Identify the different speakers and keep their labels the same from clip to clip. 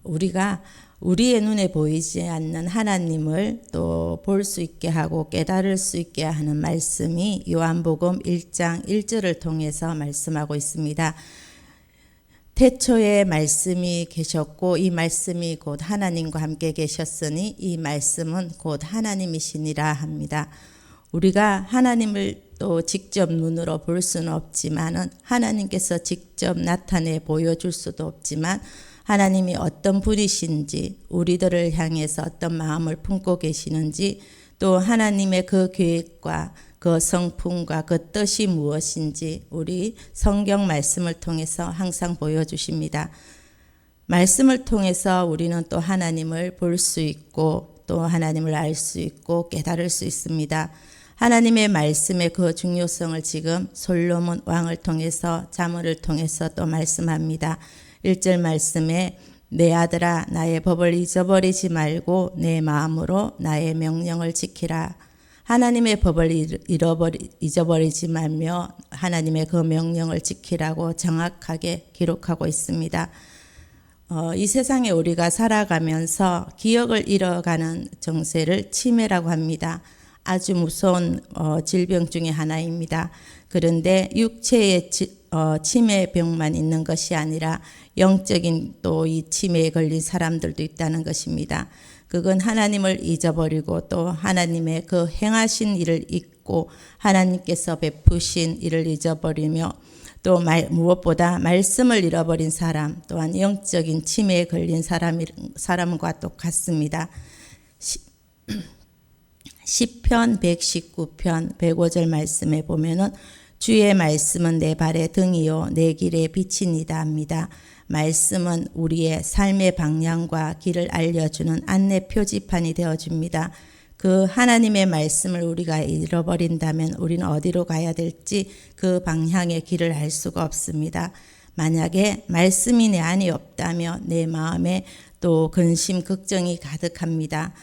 Speaker 1: 우리가 우리의 눈에 보이지 않는 하나님을 또 볼 수 있게 하고 깨달을 수 있게 하는 말씀이 요한복음 1장 1절을 통해서 말씀하고 있습니다. 태초에 말씀이 계셨고 이 말씀이 곧 하나님과 함께 계셨으니 이 말씀은 곧 하나님이시니라 합니다. 우리가 하나님을 또 직접 눈으로 볼 수는 없지만은 하나님께서 직접 나타내 보여줄 수도 없지만 하나님이 어떤 분이신지 우리들을 향해서 어떤 마음을 품고 계시는지 또 하나님의 그 계획과 그 성품과 그 뜻이 무엇인지 우리 성경 말씀을 통해서 항상 보여주십니다. 말씀을 통해서 우리는 또 하나님을 볼 수 있고 또 하나님을 알 수 있고 깨달을 수 있습니다. 하나님의 말씀의 그 중요성을 지금 솔로몬 왕을 통해서 자문을 통해서 또 말씀합니다. 1절 말씀에 내 아들아 나의 법을 잊어버리지 말고 내 마음으로 나의 명령을 지키라. 하나님의 법을 잊어버리지 말며 하나님의 그 명령을 지키라고 정확하게 기록하고 있습니다. 이 세상에 우리가 살아가면서 기억을 잃어가는 정세를 치매라고 합니다. 아주 무서운 질병 중에 하나입니다. 그런데 육체의 치매병만 있는 것이 아니라 영적인 또 이 치매에 걸린 사람들도 있다는 것입니다. 그건 하나님을 잊어버리고 또 하나님의 그 행하신 일을 잊고 하나님께서 베푸신 일을 잊어버리며 또 무엇보다 말씀을 잃어버린 사람 또한 영적인 치매에 걸린 사람과 똑같습니다. 시편 119편 105절 말씀에 보면은 주의 말씀은 내 발의 등이요 내 길의 빛이니이다 합니다. 말씀은 우리의 삶의 방향과 길을 알려주는 안내 표지판이 되어줍니다. 그 하나님의 말씀을 우리가 잃어버린다면 우리는 어디로 가야 될지 그 방향의 길을 알 수가 없습니다. 만약에 말씀이 내 안에 없다면 내 마음에 또 근심, 걱정이 가득합니다.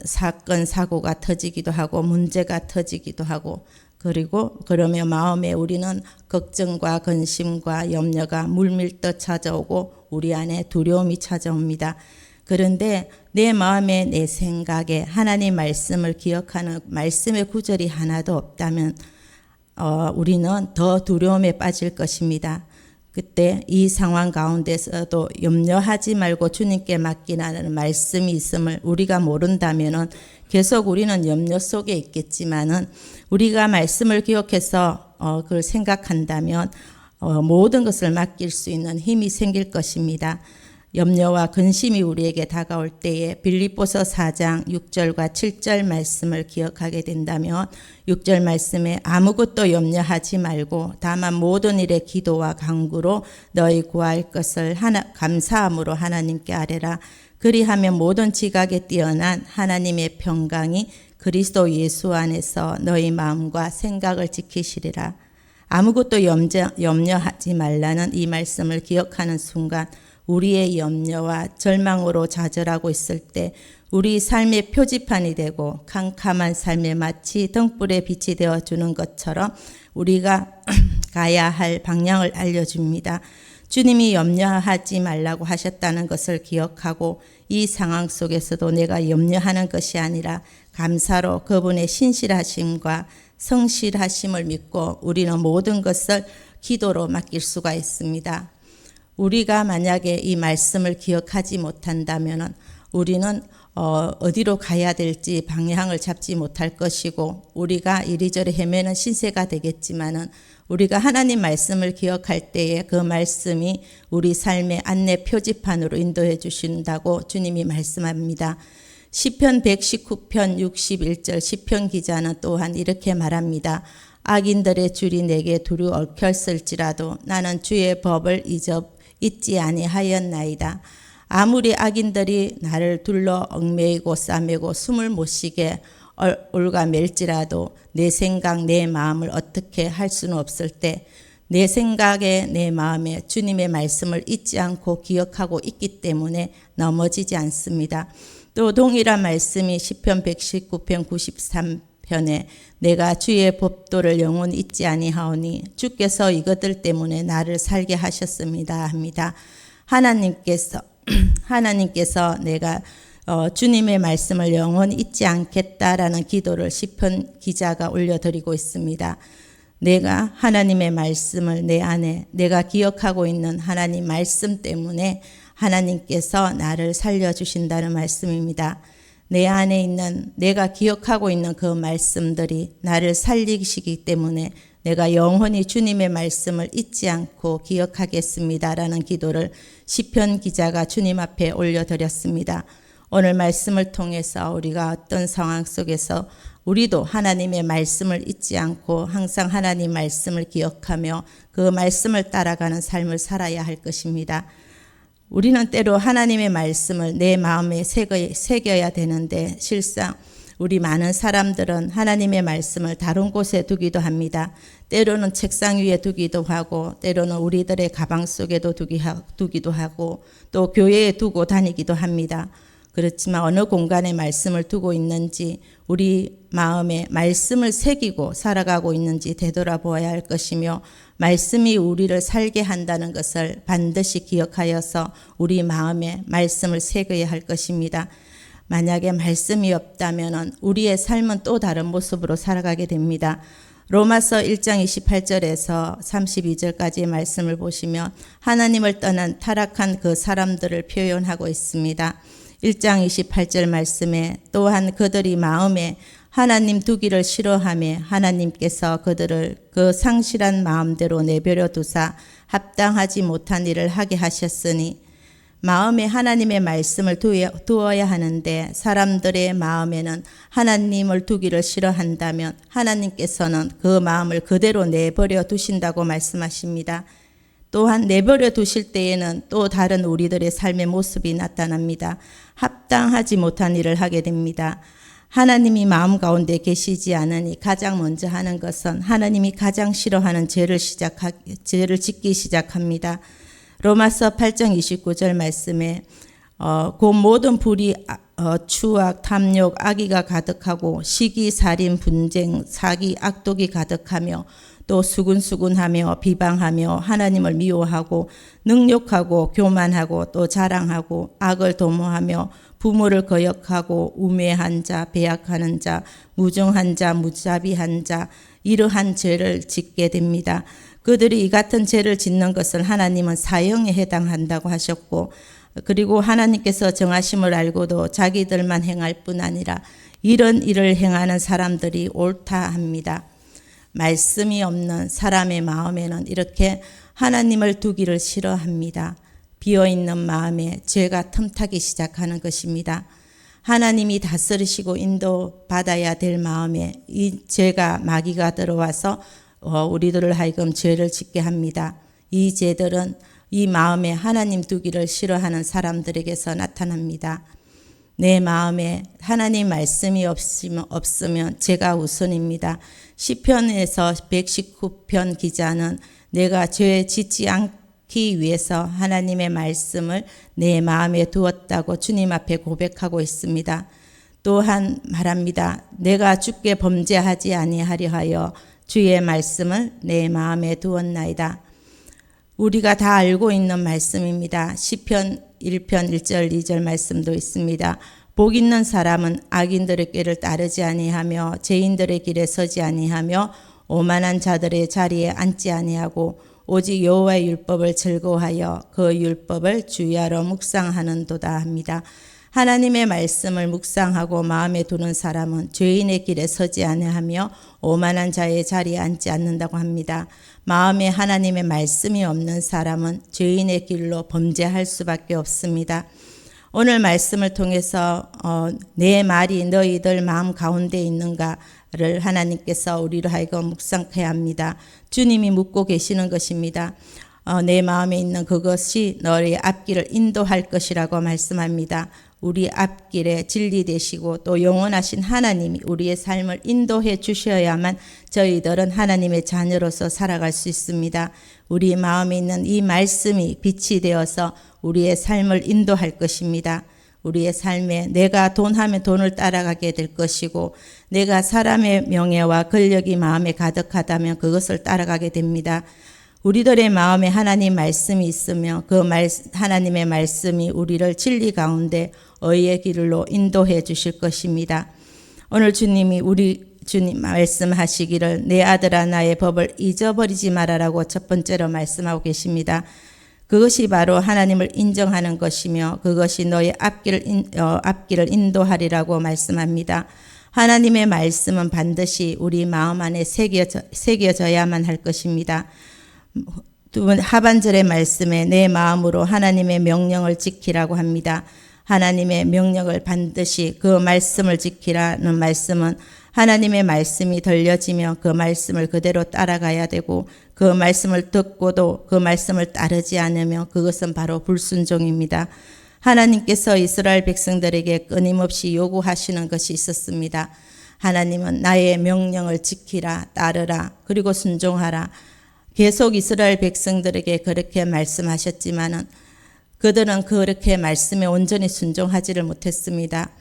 Speaker 1: 사건, 사고가 터지기도 하고 문제가 터지기도 하고 그러며 마음에 우리는 걱정과 근심과 염려가 물밀듯 찾아오고 우리 안에 두려움이 찾아옵니다. 그런데 내 마음에 내 생각에 하나님 말씀을 기억하는 말씀의 구절이 하나도 없다면 우리는 더 두려움에 빠질 것입니다. 그때 이 상황 가운데서도 염려하지 말고 주님께 맡기라는 말씀이 있음을 우리가 모른다면은 계속 우리는 염려 속에 있겠지만은 우리가 말씀을 기억해서 그걸 생각한다면 모든 것을 맡길 수 있는 힘이 생길 것입니다. 염려와 근심이 우리에게 다가올 때에 빌립보서 4장 6절과 7절 말씀을 기억하게 된다면 6절 말씀에 아무것도 염려하지 말고 다만 모든 일에 기도와 간구로 너희 구할 것을 감사함으로 하나님께 아뢰라. 그리하면 모든 지각에 뛰어난 하나님의 평강이 그리스도 예수 안에서 너희 마음과 생각을 지키시리라. 아무것도 염려하지 말라는 이 말씀을 기억하는 순간 우리의 염려와 절망으로 좌절하고 있을 때 우리 삶의 표지판이 되고 캄캄한 삶에 마치 등불의 빛이 되어주는 것처럼 우리가 가야 할 방향을 알려줍니다. 주님이 염려하지 말라고 하셨다는 것을 기억하고 이 상황 속에서도 내가 염려하는 것이 아니라 감사로 그분의 신실하심과 성실하심을 믿고 우리는 모든 것을 기도로 맡길 수가 있습니다. 우리가 만약에 이 말씀을 기억하지 못한다면 우리는 어디로 가야 될지 방향을 잡지 못할 것이고 우리가 이리저리 헤매는 신세가 되겠지만은 우리가 하나님 말씀을 기억할 때에 그 말씀이 우리 삶의 안내 표지판으로 인도해 주신다고 주님이 말씀합니다. 시편 119편 61절 시편 기자는 또한 이렇게 말합니다. 악인들의 줄이 내게 두루 얽혔을지라도 나는 주의 법을 잊지 아니하였나이다. 아무리 악인들이 나를 둘러 얽매이고 싸매고 숨을 못 쉬게 올가맬지라도 내 생각 내 마음을 어떻게 할 수는 없을 때 내 생각에 내 마음에 주님의 말씀을 잊지 않고 기억하고 있기 때문에 넘어지지 않습니다. 또 동일한 말씀이 시편 119편 93편에 내가 주의 법도를 영원히 잊지 아니하오니 주께서 이것들 때문에 나를 살게 하셨습니다 합니다. 하나님께서 하나님께서 내가 주님의 말씀을 영원히 잊지 않겠다라는 기도를 시편 기자가 올려드리고 있습니다. 내가 하나님의 말씀을 내 안에 내가 기억하고 있는 하나님 말씀 때문에 하나님께서 나를 살려주신다는 말씀입니다. 내 안에 있는 내가 기억하고 있는 그 말씀들이 나를 살리시기 때문에 내가 영원히 주님의 말씀을 잊지 않고 기억하겠습니다라는 기도를 시편 기자가 주님 앞에 올려드렸습니다. 오늘 말씀을 통해서 우리가 어떤 상황 속에서 우리도 하나님의 말씀을 잊지 않고 항상 하나님 말씀을 기억하며 그 말씀을 따라가는 삶을 살아야 할 것입니다. 우리는 때로 하나님의 말씀을 내 마음에 새겨야 되는데 실상 우리 많은 사람들은 하나님의 말씀을 다른 곳에 두기도 합니다. 때로는 책상 위에 두기도 하고 때로는 우리들의 가방 속에도 두기도 하고 또 교회에 두고 다니기도 합니다. 그렇지만 어느 공간에 말씀을 두고 있는지 우리 마음에 말씀을 새기고 살아가고 있는지 되돌아보아야 할 것이며 말씀이 우리를 살게 한다는 것을 반드시 기억하여서 우리 마음에 말씀을 새겨야 할 것입니다. 만약에 말씀이 없다면 우리의 삶은 또 다른 모습으로 살아가게 됩니다. 로마서 1장 28절에서 32절까지의 말씀을 보시면 하나님을 떠난 타락한 그 사람들을 표현하고 있습니다. 1장 28절 말씀에 또한 그들이 마음에 하나님 두기를 싫어하며 하나님께서 그들을 그 상실한 마음대로 내버려 두사 합당하지 못한 일을 하게 하셨으니 마음에 하나님의 말씀을 두어야 하는데 사람들의 마음에는 하나님을 두기를 싫어한다면 하나님께서는 그 마음을 그대로 내버려 두신다고 말씀하십니다. 또한 내버려 두실 때에는 또 다른 우리들의 삶의 모습이 나타납니다. 합당하지 못한 일을 하게 됩니다. 하나님이 마음 가운데 계시지 않으니 가장 먼저 하는 것은 하나님이 가장 싫어하는 죄를 짓기 시작합니다. 로마서 8장 29절 말씀에 그 모든 불의, 추악, 탐욕, 악의가 가득하고 시기, 살인, 분쟁, 사기, 악독이 가득하며 또 수군수군하며 비방하며 하나님을 미워하고 능욕하고 교만하고 또 자랑하고 악을 도모하며 부모를 거역하고 우매한 자, 배약하는 자, 무정한 자, 무자비한 자 이러한 죄를 짓게 됩니다. 그들이 이 같은 죄를 짓는 것을 하나님은 사형에 해당한다고 하셨고 그리고 하나님께서 정하심을 알고도 자기들만 행할 뿐 아니라 이런 일을 행하는 사람들이 옳다 합니다. 말씀이 없는 사람의 마음에는 이렇게 하나님을 두기를 싫어합니다. 비어있는 마음에 죄가 틈타기 시작하는 것입니다. 하나님이 다스리시고 인도받아야 될 마음에 이 죄가 마귀가 들어와서 우리들을 하여금 죄를 짓게 합니다. 이 죄들은 이 마음에 하나님 두기를 싫어하는 사람들에게서 나타납니다. 내 마음에 하나님 말씀이 없으면 죄가 우선입니다. 시편에서 119편 기자는 내가 죄 짓지 않기 위해서 하나님의 말씀을 내 마음에 두었다고 주님 앞에 고백하고 있습니다. 또한 말합니다. 내가 주께 범죄하지 아니하려 하여 주의 말씀을 내 마음에 두었나이다. 우리가 다 알고 있는 말씀입니다. 시편 1편 1절 2절 말씀도 있습니다. 복 있는 사람은 악인들의 꾀를 따르지 아니하며 죄인들의 길에 서지 아니하며 오만한 자들의 자리에 앉지 아니하고 오직 여호와의 율법을 즐거워하여 그 율법을 주야로 묵상하는도다 합니다. 하나님의 말씀을 묵상하고 마음에 두는 사람은 죄인의 길에 서지 아니하며 오만한 자의 자리에 앉지 않는다고 합니다. 마음에 하나님의 말씀이 없는 사람은 죄인의 길로 범죄할 수밖에 없습니다. 오늘 말씀을 통해서 내 말이 너희들 마음 가운데 있는가를 하나님께서 우리로 하여금 묵상해야 합니다. 주님이 묻고 계시는 것입니다. 내 마음에 있는 그것이 너의 앞길을 인도할 것이라고 말씀합니다. 우리 앞길에 진리 되시고 또 영원하신 하나님이 우리의 삶을 인도해 주셔야만 저희들은 하나님의 자녀로서 살아갈 수 있습니다. 우리 마음에 있는 이 말씀이 빛이 되어서 우리의 삶을 인도할 것입니다. 우리의 삶에 내가 돈하면 돈을 따라가게 될 것이고 내가 사람의 명예와 권력이 마음에 가득하다면 그것을 따라가게 됩니다. 우리들의 마음에 하나님 말씀이 있으며 그 하나님의 말씀이 우리를 진리 가운데 의의 길로 인도해 주실 것입니다. 오늘 주님이 주님 말씀하시기를 내 아들아 나의 법을 잊어버리지 말아라고 첫 번째로 말씀하고 계십니다. 그것이 바로 하나님을 인정하는 것이며 그것이 너의 앞길을 인도하리라고 말씀합니다. 하나님의 말씀은 반드시 우리 마음 안에 새겨져야만 할 것입니다. 하반절의 말씀에 내 마음으로 하나님의 명령을 지키라고 합니다. 하나님의 명령을 반드시 그 말씀을 지키라는 말씀은 하나님의 말씀이 들려지며 그 말씀을 그대로 따라가야 되고 그 말씀을 듣고도 그 말씀을 따르지 않으며 그것은 바로 불순종입니다. 하나님께서 이스라엘 백성들에게 끊임없이 요구하시는 것이 있었습니다. 하나님은 나의 명령을 지키라, 따르라, 그리고 순종하라. 계속 이스라엘 백성들에게 그렇게 말씀하셨지만은 그들은 그렇게 말씀에 온전히 순종하지를 못했습니다.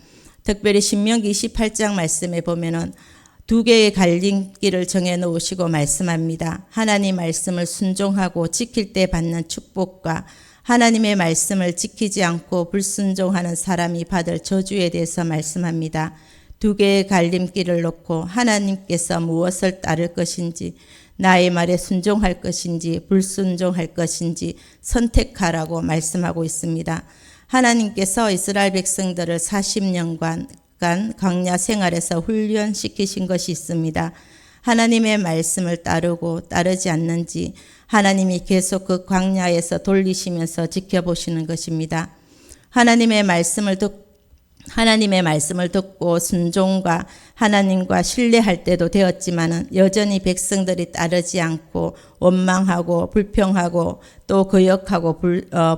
Speaker 1: 특별히 신명기 28장 말씀에 보면은 두 개의 갈림길을 정해 놓으시고 말씀합니다. 하나님 말씀을 순종하고 지킬 때 받는 축복과 하나님의 말씀을 지키지 않고 불순종하는 사람이 받을 저주에 대해서 말씀합니다. 두 개의 갈림길을 놓고 하나님께서 무엇을 따를 것인지 나의 말에 순종할 것인지 불순종할 것인지 선택하라고 말씀하고 있습니다. 하나님께서 이스라엘 백성들을 40년간 광야 생활에서 훈련시키신 것이 있습니다. 하나님의 말씀을 따르고 따르지 않는지 하나님이 계속 그 광야에서 돌리시면서 지켜보시는 것입니다. 하나님의 말씀을 듣고 순종과 하나님과 신뢰할 때도 되었지만은 여전히 백성들이 따르지 않고 원망하고 불평하고 또 거역하고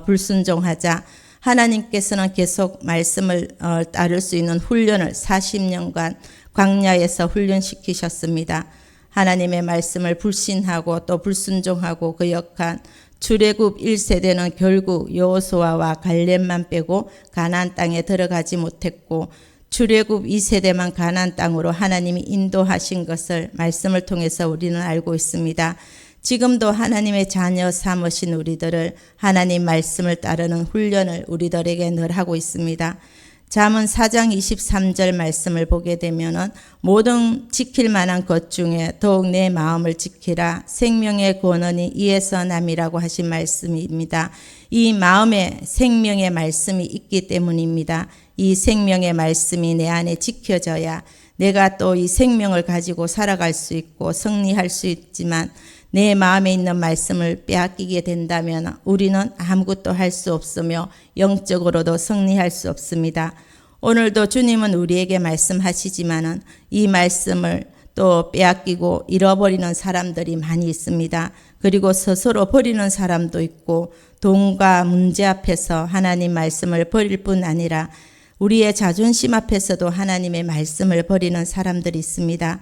Speaker 1: 불순종하자 하나님께서는 계속 말씀을 따를 수 있는 훈련을 40년간 광야에서 훈련시키셨습니다. 하나님의 말씀을 불신하고 또 불순종하고 거역한 출애굽 1세대는 결국 여호수아와 갈렙만 빼고 가나안 땅에 들어가지 못했고 출애굽 2세대만 가나안 땅으로 하나님이 인도하신 것을 말씀을 통해서 우리는 알고 있습니다. 지금도 하나님의 자녀 삼으신 우리들을 하나님 말씀을 따르는 훈련을 우리들에게 늘 하고 있습니다. 잠언 4장 23절 말씀을 보게 되면은 모든 지킬 만한 것 중에 더욱 내 마음을 지키라 생명의 권원이 이에서 남이라고 하신 말씀입니다. 이 마음에 생명의 말씀이 있기 때문입니다. 이 생명의 말씀이 내 안에 지켜져야 내가 또 이 생명을 가지고 살아갈 수 있고 승리할 수 있지만 내 마음에 있는 말씀을 빼앗기게 된다면 우리는 아무것도 할 수 없으며 영적으로도 승리할 수 없습니다. 오늘도 주님은 우리에게 말씀하시지만은 이 말씀을 또 빼앗기고 잃어버리는 사람들이 많이 있습니다. 그리고 스스로 버리는 사람도 있고 돈과 문제 앞에서 하나님 말씀을 버릴 뿐 아니라 우리의 자존심 앞에서도 하나님의 말씀을 버리는 사람들이 있습니다.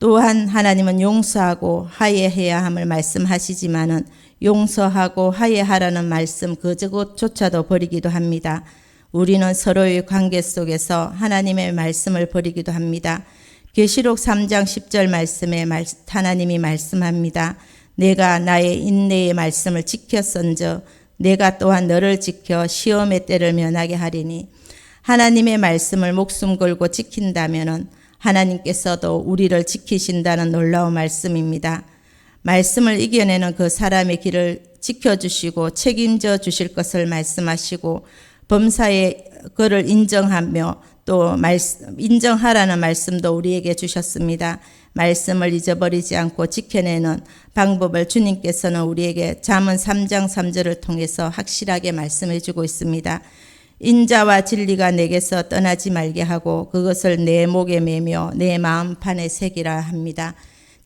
Speaker 1: 또한 하나님은 용서하고 화해해야 함을 말씀하시지만은 용서하고 화해하라는 말씀 그것조차도 버리기도 합니다. 우리는 서로의 관계 속에서 하나님의 말씀을 버리기도 합니다. 계시록 3장 10절 말씀에 하나님이 말씀합니다. 내가 나의 인내의 말씀을 지켰은즉 내가 또한 너를 지켜 시험의 때를 면하게 하리니 하나님의 말씀을 목숨 걸고 지킨다면은 하나님께서도 우리를 지키신다는 놀라운 말씀입니다. 말씀을 이겨내는 그 사람의 길을 지켜주시고 책임져 주실 것을 말씀하시고 범사의 그를 인정하며 또 인정하라는 말씀도 우리에게 주셨습니다. 말씀을 잊어버리지 않고 지켜내는 방법을 주님께서는 우리에게 잠언 3장 3절을 통해서 확실하게 말씀해 주고 있습니다. 인자와 진리가 내게서 떠나지 말게 하고 그것을 내 목에 매며 내 마음판에 새기라 합니다.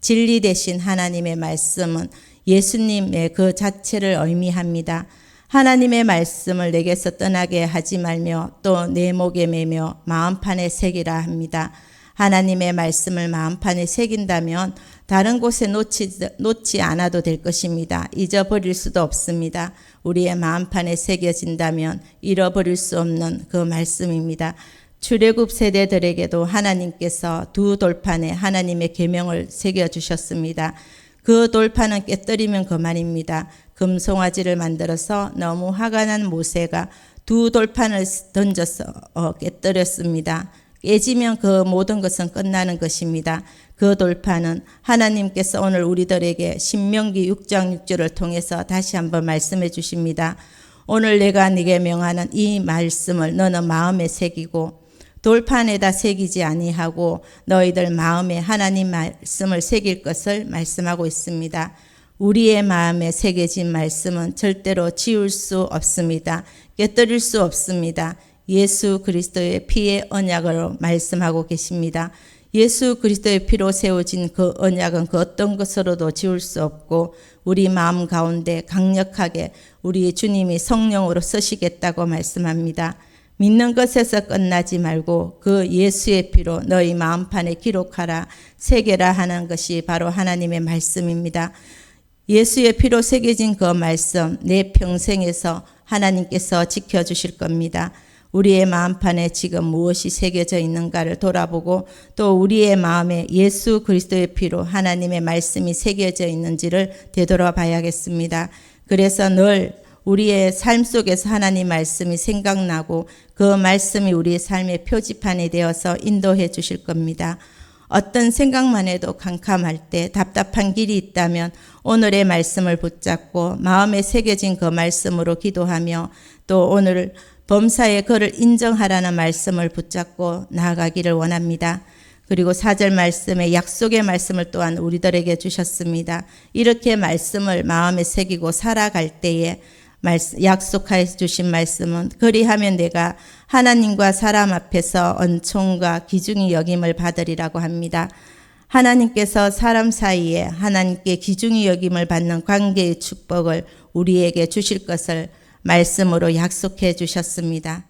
Speaker 1: 진리 대신 하나님의 말씀은 예수님의 그 자체를 의미합니다. 하나님의 말씀을 내게서 떠나게 하지 말며 또 내 목에 매며 마음판에 새기라 합니다. 하나님의 말씀을 마음판에 새긴다면 다른 곳에 놓지 않아도 될 것입니다. 잊어버릴 수도 없습니다. 우리의 마음판에 새겨진다면 잃어버릴 수 없는 그 말씀입니다. 출애굽 세대들에게도 하나님께서 두 돌판에 하나님의 계명을 새겨주셨습니다. 그 돌판은 깨뜨리면 그만입니다. 금송아지를 만들어서 너무 화가 난 모세가 두 돌판을 던져서 깨뜨렸습니다. 깨지면 그 모든 것은 끝나는 것입니다. 그 돌판은 하나님께서 오늘 우리들에게 신명기 6장 6절을 통해서 다시 한번 말씀해 주십니다. 오늘 내가 네게 명하는 이 말씀을 너는 마음에 새기고 돌판에다 새기지 아니하고 너희들 마음에 하나님 말씀을 새길 것을 말씀하고 있습니다. 우리의 마음에 새겨진 말씀은 절대로 지울 수 없습니다. 깨뜨릴 수 없습니다. 예수 그리스도의 피의 언약으로 말씀하고 계십니다. 예수 그리스도의 피로 세워진 그 언약은 그 어떤 것으로도 지울 수 없고 우리 마음 가운데 강력하게 우리 주님이 성령으로 쓰시겠다고 말씀합니다. 믿는 것에서 끝나지 말고 그 예수의 피로 너희 마음판에 기록하라, 새겨라 하는 것이 바로 하나님의 말씀입니다. 예수의 피로 새겨진 그 말씀 내 평생에서 하나님께서 지켜주실 겁니다. 우리의 마음판에 지금 무엇이 새겨져 있는가를 돌아보고 또 우리의 마음에 예수 그리스도의 피로 하나님의 말씀이 새겨져 있는지를 되돌아봐야겠습니다. 그래서 늘 우리의 삶 속에서 하나님 말씀이 생각나고 그 말씀이 우리의 삶의 표지판이 되어서 인도해 주실 겁니다. 어떤 생각만 해도 캄캄할 때 답답한 길이 있다면 오늘의 말씀을 붙잡고 마음에 새겨진 그 말씀으로 기도하며 또 오늘 범사에 그를 인정하라는 말씀을 붙잡고 나아가기를 원합니다. 그리고 4절 말씀에 약속의 말씀을 또한 우리들에게 주셨습니다. 이렇게 말씀을 마음에 새기고 살아갈 때에 약속하여 주신 말씀은 그리하면 내가 하나님과 사람 앞에서 은총과 기중이 여김을 받으리라고 합니다. 하나님께서 사람 사이에 하나님께 기중이 여김을 받는 관계의 축복을 우리에게 주실 것을 말씀으로 약속해 주셨습니다.